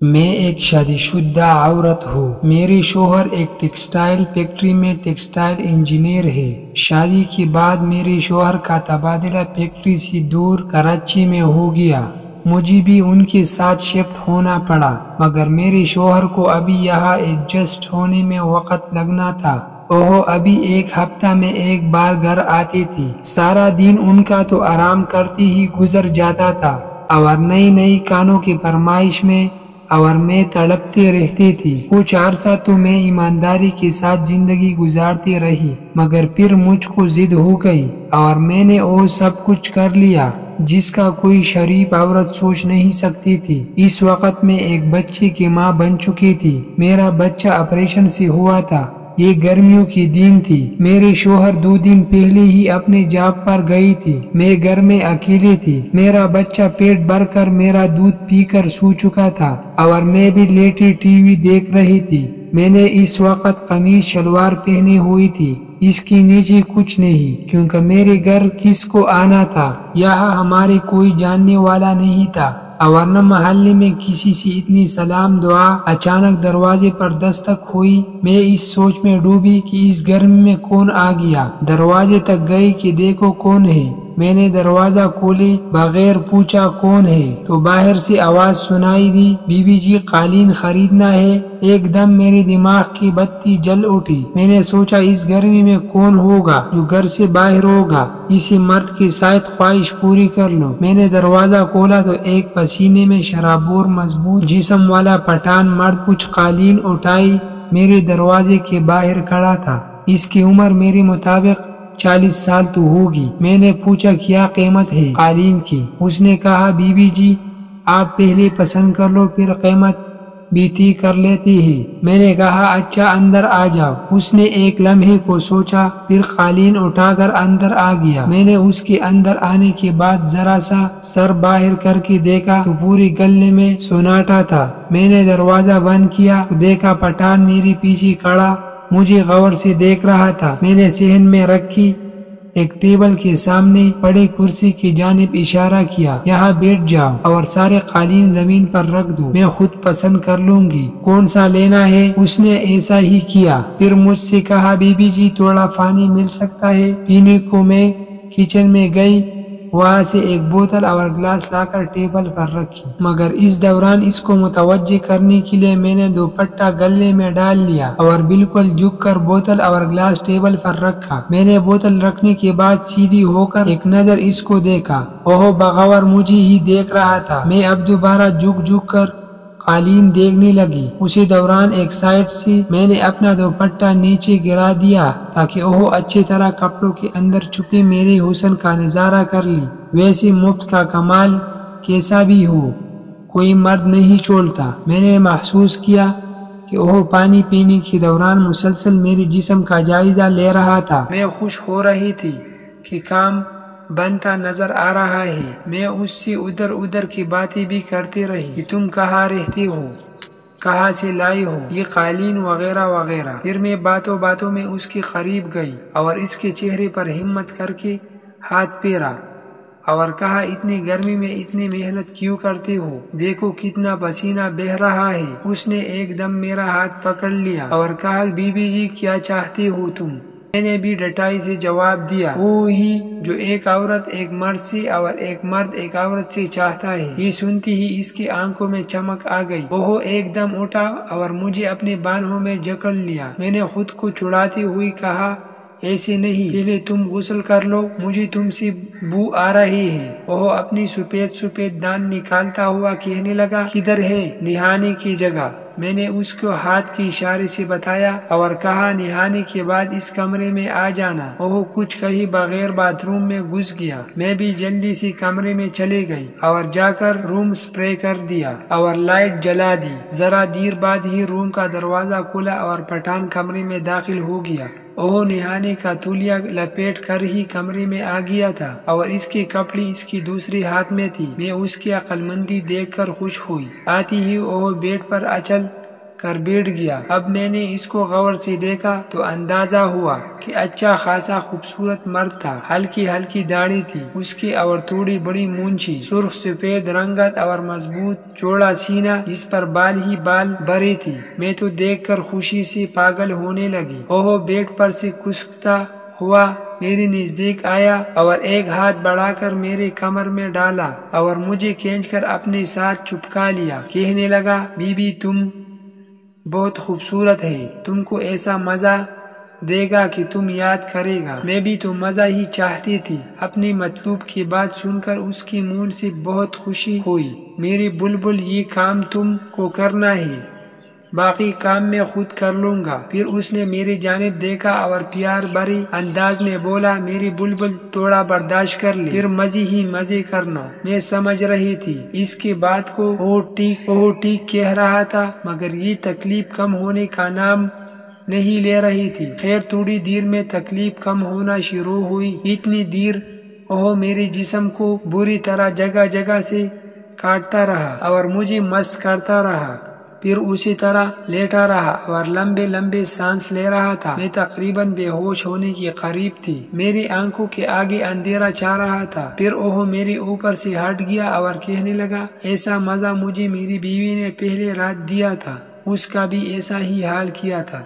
میں ایک شادی شدہ عورت ہوں۔ میرے شوہر ایک ٹیکسٹائل فیکٹری میں ٹیکسٹائل انجینئر ہے۔ شادی کے بعد میرے شوہر کا تبادلہ فیکٹری سے دور کراچی میں ہو گیا۔ مجھے بھی ان کے ساتھ شفٹ ہونا پڑا، مگر میرے شوہر کو ابھی یہاں ایڈجسٹ ہونے میں وقت لگنا تھا۔ وہ ابھی ایک ہفتہ میں ایک بار گھر آتے تھے۔ سارا دن ان کا تو آرام کرتے ہی گزر جاتا تھا اور نئی نئی کانوں کی فرمائش میں اور میں تڑپتے رہتی تھی۔ کچھ عرصہ تو میں ایمانداری کے ساتھ زندگی گزارتی رہی، مگر پھر مجھ کو ضد ہو گئی اور میں نے وہ سب کچھ کر لیا جس کا کوئی شریف عورت سوچ نہیں سکتی تھی۔ اس وقت میں ایک بچے کی ماں بن چکی تھی۔ میرا بچہ آپریشن سے ہوا تھا۔ یہ گرمیوں کی دن تھی۔ میرے شوہر 2 دن پہلے ہی اپنے جاب پر گئی تھی۔ میں گھر میں اکیلی تھی۔ میرا بچہ پیٹ بھر کر میرا دودھ پی کر سو چکا تھا اور میں بھی لیٹی ٹی وی دیکھ رہی تھی۔ میں نے اس وقت قمیض شلوار پہنی ہوئی تھی۔ اس کے نیچے کچھ نہیں، کیونکہ میرے گھر کس کو آنا تھا؟ یہاں ہمارے کوئی جاننے والا نہیں تھا اور نہ محلے میں کسی سے اتنی سلام دعا۔ اچانک دروازے پر دستک ہوئی۔ میں اس سوچ میں ڈوبی کہ اس گرمی میں کون آ گیا۔ دروازے تک گئی کہ دیکھو کون ہے۔ میں نے دروازہ کھولے بغیر پوچھا کون ہے تو باہر سے آواز سنائی دی، بی بی جی قالین خریدنا ہے؟ ایک دم میرے دماغ کی بتی جل اٹھی۔ میں نے سوچا اس گرمی میں کون ہوگا جو گھر سے باہر ہوگا؟ اسی مرد کی شاید خواہش پوری کر لوں۔ میں نے دروازہ کھولا تو ایک پسینے میں شرابور مضبوط جسم والا پٹھان مرد کچھ قالین اٹھائی میرے دروازے کے باہر کھڑا تھا۔ اس کی عمر میرے مطابق 40 سال تو ہوگی۔ میں نے پوچھا کیا قیمت ہے قالین کی؟ اس نے کہا بی بی جی آپ پہلے پسند کر لو پھر قیمت بھی طے کر لیتے ہیں۔ میں نے کہا اچھا اندر آ جاؤ۔ اس نے ایک لمحے کو سوچا پھر قالین اٹھا کر اندر آ گیا۔ میں نے اس کے اندر آنے کے بعد ذرا سا سر باہر کر کے دیکھا تو پوری گلی میں سناٹا تھا۔ میں نے دروازہ بند کیا تو دیکھا پٹھان میرے پیچھے کھڑا مجھے غور سے دیکھ رہا تھا۔ میں نے صحن میں رکھی ایک ٹیبل کے سامنے پڑی کرسی کی جانب اشارہ کیا، یہاں بیٹھ جاؤ اور سارے قالین زمین پر رکھ دو، میں خود پسند کر لوں گی کون سا لینا ہے۔ اس نے ایسا ہی کیا۔ پھر مجھ سے کہا بی بی جی تھوڑا پانی مل سکتا ہے پینے کو؟ میں کچن میں گئی، وہاں سے ایک بوتل اور گلاس لا کر ٹیبل پر رکھی، مگر اس دوران اس کو متوجہ کرنے کے لیے میں نے دوپٹہ گلے میں ڈال لیا اور بالکل جھک کر بوتل اور گلاس ٹیبل پر رکھا۔ میں نے بوتل رکھنے کے بعد سیدھی ہو کر ایک نظر اس کو دیکھا، وہ بغور مجھے ہی دیکھ رہا تھا۔ میں اب دوبارہ جھک کر قالین دیکھنے لگی۔ اسی دوران ایک سائڈ سے میں نے اپنا دوپٹہ نیچے گرا دیا تاکہ وہ اچھی طرح کپڑوں کے اندر چھپے میرے حسن کا نظارہ کر لی۔ ویسے مفت کا کمال کیسا بھی ہو کوئی مرد نہیں چھوڑتا۔ میں نے محسوس کیا کہ وہ پانی پینے کے دوران مسلسل میرے جسم کا جائزہ لے رہا تھا۔ میں خوش ہو رہی تھی کہ کام بنتا نظر آ رہا ہے۔ میں اس سے ادھر کی باتیں بھی کرتی رہی کہ تم کہاں رہتی ہو، کہاں سے لائی ہو یہ قالین وغیرہ وغیرہ۔ پھر میں باتوں میں اس کے قریب گئی اور اس کے چہرے پر ہمت کر کے ہاتھ پھیرا اور کہا اتنی گرمی میں اتنی محنت کیوں کرتے ہو؟ دیکھو کتنا پسینہ بہہ رہا ہے۔ اس نے ایک دم میرا ہاتھ پکڑ لیا اور کہا بی بی جی کیا چاہتے ہو تم؟ میں نے بھی ڈٹائی سے جواب دیا، وہی جو ایک عورت ایک مرد سے اور ایک مرد ایک عورت سے چاہتا ہے۔ یہ سنتی ہی اس کی آنکھوں میں چمک آ گئی۔ وہ ایک دم اٹھا اور مجھے اپنے بانہوں میں جکڑ لیا۔ میں نے خود کو چھڑاتے ہوئے کہا ایسے نہیں، پہلے تم غسل کر لو، مجھے تم سے بو آ رہی ہے۔ وہ اپنی سفید دانت نکالتا ہوا کہنے لگا کدھر ہے نہانے کی جگہ؟ میں نے اس کو ہاتھ کے اشارے سے بتایا اور کہا نہانے کے بعد اس کمرے میں آ جانا۔ وہ کچھ کہے بغیر باتھ روم میں گھس گیا۔ میں بھی جلدی سے کمرے میں چلے گئی اور جا کر روم سپرے کر دیا اور لائٹ جلا دی۔ ذرا دیر بعد ہی روم کا دروازہ کھلا اور پٹھان کمرے میں داخل ہو گیا۔ وہ نہانے کا تولیہ لپیٹ کر ہی کمرے میں آ گیا تھا اور اس کے کپڑے اس کی دوسری ہاتھ میں تھی۔ میں اس کی عقل مندی دیکھ کر خوش ہوئی۔ آتی ہی وہ بیڈ پر اچل کر بیٹھ گیا۔ اب میں نے اس کو غور سے دیکھا تو اندازہ ہوا کہ اچھا خاصا خوبصورت مرد تھا، ہلکی ہلکی داڑھی تھی اس کی اور تھوڑی بڑی مونچھی، سرخ سفید رنگت اور مضبوط چوڑا سینہ جس پر بال ہی بال بھرے تھی۔ میں تو دیکھ کر خوشی سے پاگل ہونے لگی۔ وہ بیڈ پر سے کھسکتا ہوا میرے نزدیک آیا اور ایک ہاتھ بڑھا کر میرے کمر میں ڈالا اور مجھے کھینچ کر اپنے ساتھ چپکا لیا۔ کہنے لگا، بی بی تم بہت خوبصورت ہے، تم کو ایسا مزہ دے گا کہ تم یاد کرے گا۔ میں بھی تو مزہ ہی چاہتی تھی۔ اپنی مطلوب کی بات سن کر اس کی منہ سے بہت خوشی ہوئی۔ میری بلبل، یہ کام تم کو کرنا ہے، باقی کام میں خود کر لوں گا۔ پھر اس نے میری جانب دیکھا اور پیار بھرے انداز میں بولا، میری بلبل تھوڑا برداشت کر لے، پھر مزے ہی مزے کرنا۔ میں سمجھ رہی تھی اس کی بات کو، وہ ٹھیک کہہ رہا تھا، مگر یہ تکلیف کم ہونے کا نام نہیں لے رہی تھی۔ خیر تھوڑی دیر میں تکلیف کم ہونا شروع ہوئی۔ اتنی دیر وہ میرے جسم کو بری طرح جگہ جگہ سے کاٹتا رہا اور مجھے مست کرتا رہا، پھر اسی طرح لیٹا رہا اور لمبے لمبے سانس لے رہا تھا۔ میں تقریباً بے ہوش ہونے کے قریب تھی۔ میری آنکھوں کے آگے اندھیرا چھا رہا تھا۔ پھر وہ میرے اوپر سے ہٹ گیا اور کہنے لگا، ایسا مزہ مجھے میری بیوی نے پہلے رات دیا تھا، اس کا بھی ایسا ہی حال کیا تھا۔